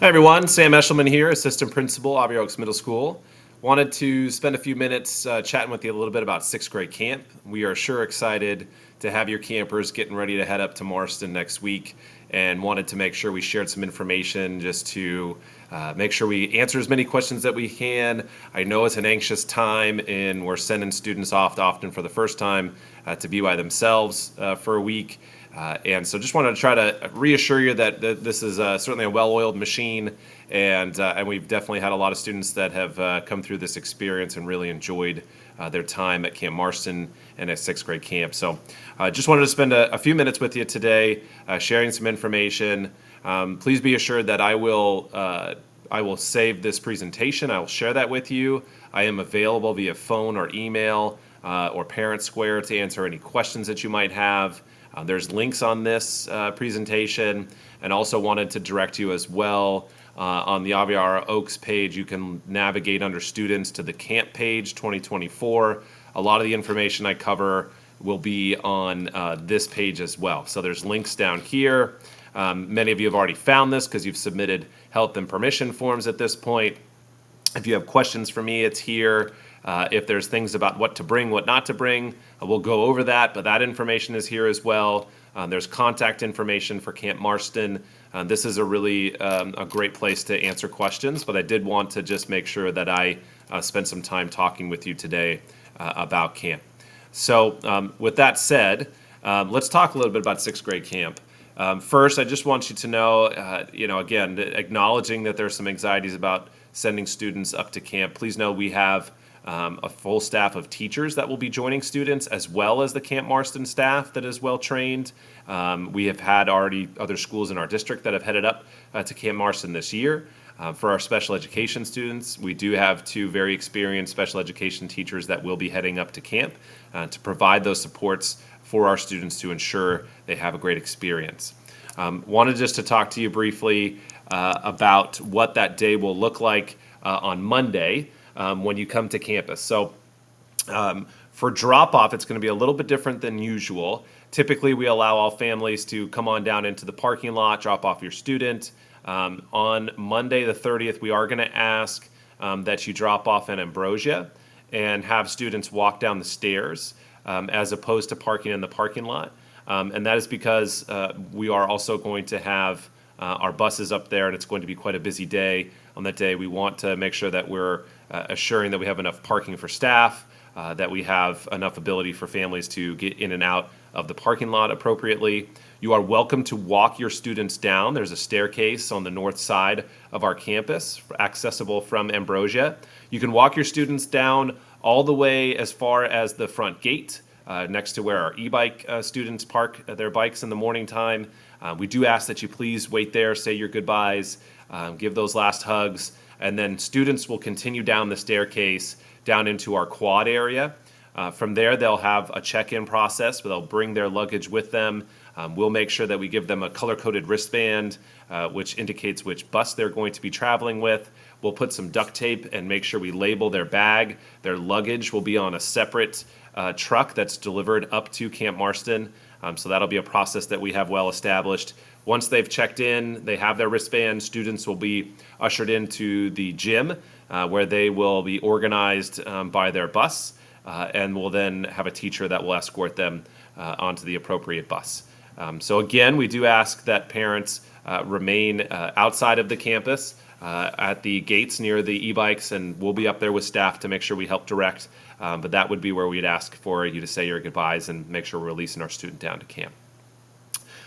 Hi everyone, Sam Eshelman here, Assistant Principal, Abbey Oaks Middle School. Wanted to spend a few minutes chatting with you a little bit about sixth grade camp. We are sure excited to have your campers getting ready to head up to Marston next week, and wanted to make sure we shared some information just to make sure we answer as many questions that we can. I know it's an anxious time, and we're sending students off often for the first time to be by themselves for a week. And so just wanted to try to reassure you that this is certainly a well-oiled machine, and we've definitely had a lot of students that have come through this experience and really enjoyed their time at Camp Marston and at sixth grade camp. So just wanted to spend a few minutes with you today sharing some information. Please be assured that I will save this presentation. I will share that with you. I am available via phone or email or Parent Square to answer any questions that you might have. There's links on this presentation, and also wanted to direct you as well on the Aviara Oaks page. You can navigate under students to the camp page 2024. A lot of the information I cover will be on this page as well. So there's links down here. Many of you have already found this because you've submitted health and permission forms at this point. If you have questions for me, it's here. If there's things about what to bring, what not to bring, we'll go over that, but that information is here as well. There's contact information for Camp Marston. This is a really a great place to answer questions, but I did want to just make sure that I spent some time talking with you today about camp. So with that said, let's talk a little bit about sixth grade camp. First, I just want you to know, again, acknowledging that there's some anxieties about sending students up to camp. Please know we have a full staff of teachers that will be joining students, as well as the Camp Marston staff that is well trained. We have had already other schools in our district that have headed up to Camp Marston this year. For our special education students, we do have two very experienced special education teachers that will be heading up to camp to provide those supports for our students to ensure they have a great experience. Wanted just to talk to you briefly about what that day will look like on Monday when you come to campus. So for drop-off, it's going to be a little bit different than usual. Typically, we allow all families to come on down into the parking lot, drop off your student. On Monday the 30th, we are going to ask that you drop off in Ambrosia and have students walk down the stairs as opposed to parking in the parking lot. And that is because we are also going to have our buses up there, and it's going to be quite a busy day on that day. We want to make sure that we're assuring that we have enough parking for staff, that we have enough ability for families to get in and out of the parking lot appropriately. You are welcome to walk your students down. There's a staircase on the north side of our campus, accessible from Ambrosia. You can walk your students down all the way as far as the front gate, next to where our e-bike students park their bikes in the morning time. We do ask that you please wait there, say your goodbyes, give those last hugs, and then students will continue down the staircase down into our quad area. From there, they'll have a check-in process where they'll bring their luggage with them. We'll make sure that we give them a color-coded wristband, which indicates which bus they're going to be traveling with. We'll put some duct tape and make sure we label their bag. Their luggage will be on a separate truck that's delivered up to Camp Marston. So that'll be a process that we have well established. Once they've checked in, they have their wristband, students will be ushered into the gym where they will be organized by their bus, and we'll then have a teacher that will escort them onto the appropriate bus. So again, we do ask that parents remain outside of the campus at the gates near the e-bikes, and we'll be up there with staff to make sure we help direct. But that would be where we'd ask for you to say your goodbyes and make sure we're releasing our student down to camp.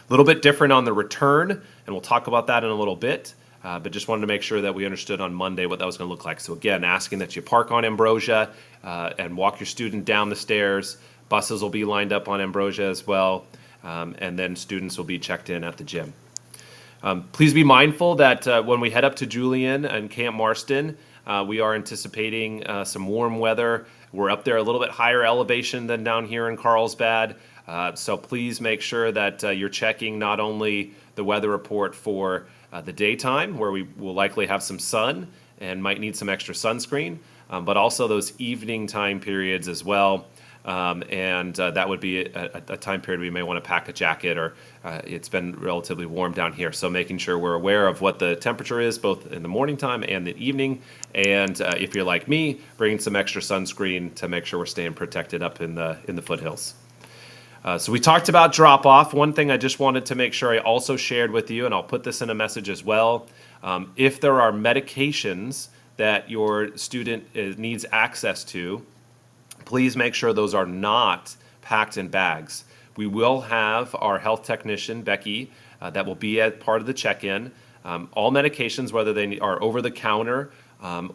A little bit different on the return, and we'll talk about that in a little bit. But just wanted to make sure that we understood on Monday what that was going to look like. So again, asking that you park on Ambrosia and walk your student down the stairs. Buses will be lined up on Ambrosia as well, and then students will be checked in at the gym. Please be mindful that when we head up to Julian and Camp Marston, we are anticipating some warm weather. We're up there a little bit higher elevation than down here in Carlsbad. So please make sure that you're checking not only the weather report for the daytime, where we will likely have some sun and might need some extra sunscreen, but also those evening time periods as well. and that would be a time period we may want to pack a jacket, or it's been relatively warm down here. So making sure we're aware of what the temperature is both in the morning time and the evening, and if you're like me, bringing some extra sunscreen to make sure we're staying protected up in the foothills. So we talked about drop-off. One thing I just wanted to make sure I also shared with you, and I'll put this in a message as well, if there are medications that your student needs access to, please make sure those are not packed in bags. We will have our health technician, Becky, that will be at part of the check-in. All medications, whether they are over-the-counter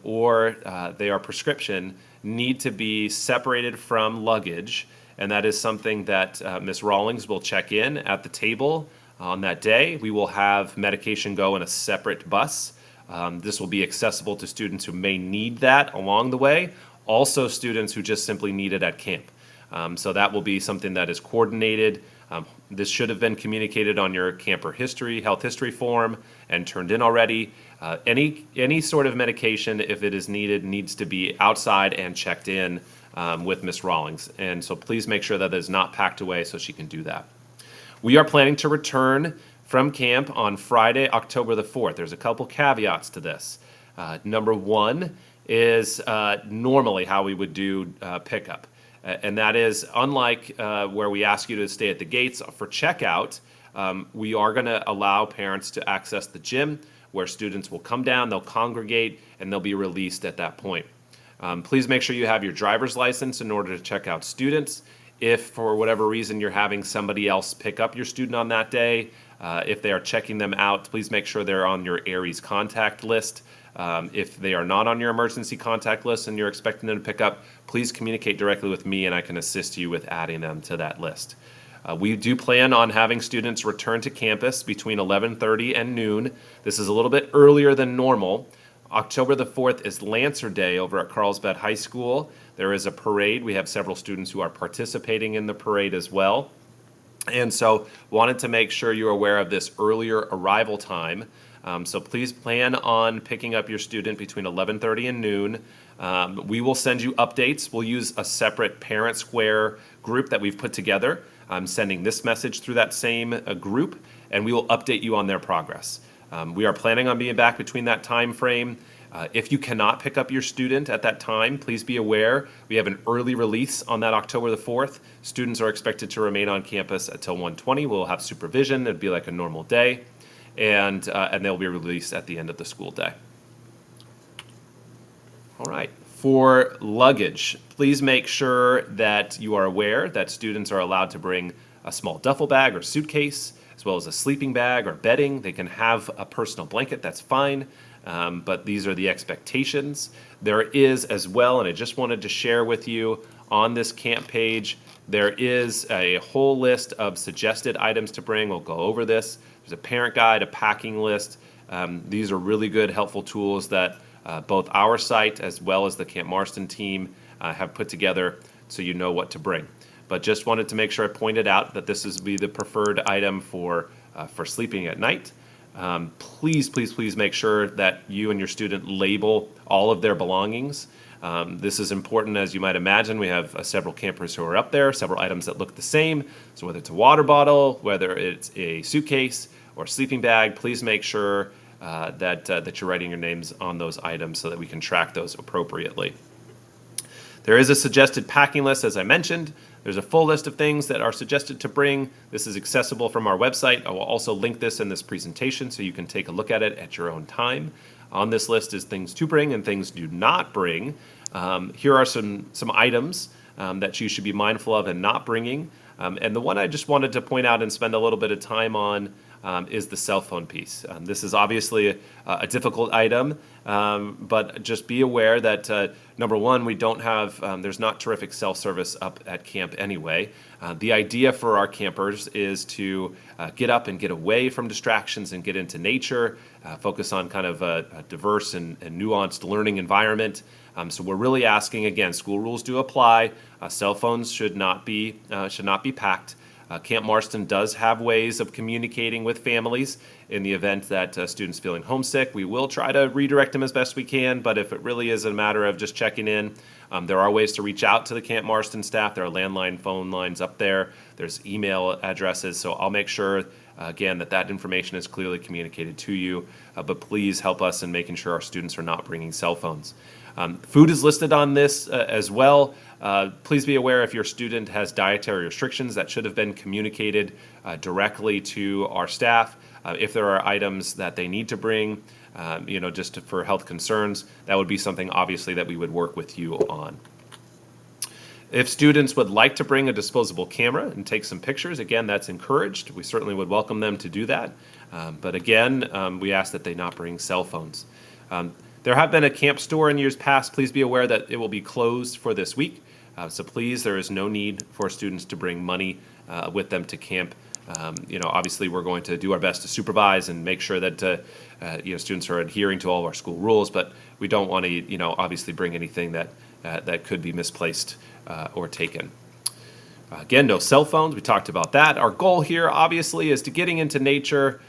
or they are prescription, need to be separated from luggage, and that is something that Ms. Rawlings will check in at the table on that day. We will have medication go in a separate bus. This will be accessible to students who may need that along the way, also students who just simply need it at camp. So that will be something that is coordinated. This should have been communicated on your camper history, health history form, and turned in already. Any sort of medication, if it is needed, needs to be outside and checked in with Ms. Rawlings. And so please make sure that it is not packed away so she can do that. We are planning to return from camp on Friday, October the 4th. There's a couple caveats to this. Number one is normally how we would do pickup. And that is, unlike where we ask you to stay at the gates for checkout, we are going to allow parents to access the gym where students will come down, they'll congregate, and they'll be released at that point. Please make sure you have your driver's license in order to check out students. If for whatever reason you're having somebody else pick up your student on that day, if they are checking them out, please make sure they're on your ARIES contact list. If they are not on your emergency contact list and you're expecting them to pick up, please communicate directly with me and I can assist you with adding them to that list. We do plan on having students return to campus between 11:30 and noon. This is a little bit earlier than normal. October the 4th is Lancer Day over at Carlsbad High School. There is a parade. We have several students who are participating in the parade as well. And so wanted to make sure you're aware of this earlier arrival time. So please plan on picking up your student between 11:30 and noon. We will send you updates. We'll use a separate Parent Square group that we've put together. I'm sending this message through that same group, and we will update you on their progress. We are planning on being back between that time frame. If you cannot pick up your student at that time, please be aware we have an early release on that October the 4th. Students are expected to remain on campus until 1:20. We'll have supervision. It'll be like a normal day, and they'll be released at the end of the school day. All right. For luggage, please make sure that you are aware that students are allowed to bring a small duffel bag or suitcase, as well as a sleeping bag or bedding. They can have a personal blanket, that's fine, but these are the expectations. There is as well, and I just wanted to share with you on this camp page, there is a whole list of suggested items to bring. We'll go over this. There's a parent guide, a packing list. These are really good, helpful tools that both our site as well as the Camp Marston team have put together so you know what to bring. But just wanted to make sure I pointed out that this is the preferred item for sleeping at night. Please, please, please make sure that you and your student label all of their belongings. This is important, as you might imagine. We have several campers who are up there, several items that look the same. So whether it's a water bottle, whether it's a suitcase or sleeping bag, please make sure that you're writing your names on those items so that we can track those appropriately. There is a suggested packing list, as I mentioned. There's a full list of things that are suggested to bring. This is accessible from our website. I will also link this in this presentation so you can take a look at it at your own time. On this list is things to bring and things do not bring. Here are some items that you should be mindful of and not bringing. And the one I just wanted to point out and spend a little bit of time on is the cell phone piece. This is obviously a difficult item, but just be aware that number one, we don't have, there's not terrific cell service up at camp anyway. The idea for our campers is to get up and get away from distractions and get into nature, focus on kind of a diverse and nuanced learning environment. So we're really asking, again, school rules do apply. Cell phones should not be packed. Camp Marston does have ways of communicating with families in the event that students feeling homesick. We will try to redirect them as best we can, but if it really is a matter of just checking in, there are ways to reach out to the Camp Marston staff. There are landline phone lines up there. There's email addresses, so I'll make sure again, that information is clearly communicated to you, but please help us in making sure our students are not bringing cell phones. Food is listed on this as well. Please be aware if your student has dietary restrictions that should have been communicated directly to our staff. If there are items that they need to bring, just for health concerns, that would be something obviously that we would work with you on. If students would like to bring a disposable camera and take some pictures, again, that's encouraged. We certainly would welcome them to do that. But again, we ask that they not bring cell phones. There have been a camp store in years past. Please be aware that it will be closed for this week. So please, there is no need for students to bring money with them to camp. Obviously, we're going to do our best to supervise and make sure that students are adhering to all of our school rules, but we don't want to, obviously bring anything that could be misplaced or taken. Again, no cell phones. We talked about that. Our goal here, obviously, is to getting into nature,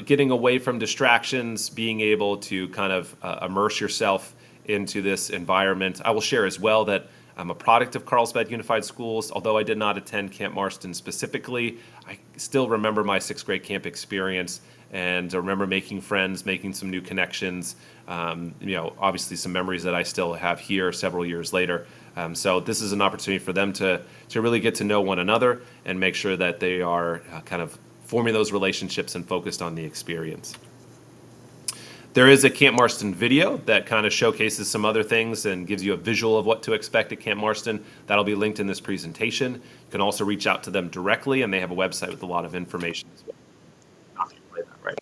getting away from distractions, being able to kind of immerse yourself into this environment. I will share as well that I'm a product of Carlsbad Unified Schools. Although I did not attend Camp Marston specifically, I still remember my sixth grade camp experience and remember making friends, making some new connections, obviously some memories that I still have here several years later. So this is an opportunity for them to really get to know one another and make sure that they are kind of forming those relationships and focused on the experience. There is a Camp Marston video that kind of showcases some other things and gives you a visual of what to expect at Camp Marston. That'll be linked in this presentation. You can also reach out to them directly, and they have a website with a lot of information as well. Right.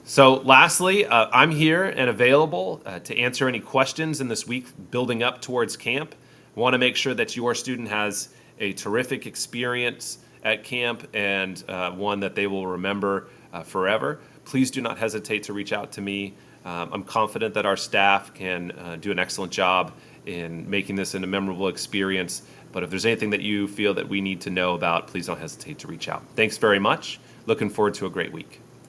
So lastly, I'm here and available to answer any questions in this week building up towards camp. I want to make sure that your student has a terrific experience at camp and one that they will remember forever. Please do not hesitate to reach out to me. I'm confident that our staff can do an excellent job in making this a memorable experience. But if there's anything that you feel that we need to know about, please don't hesitate to reach out. Thanks very much. Looking forward to a great week.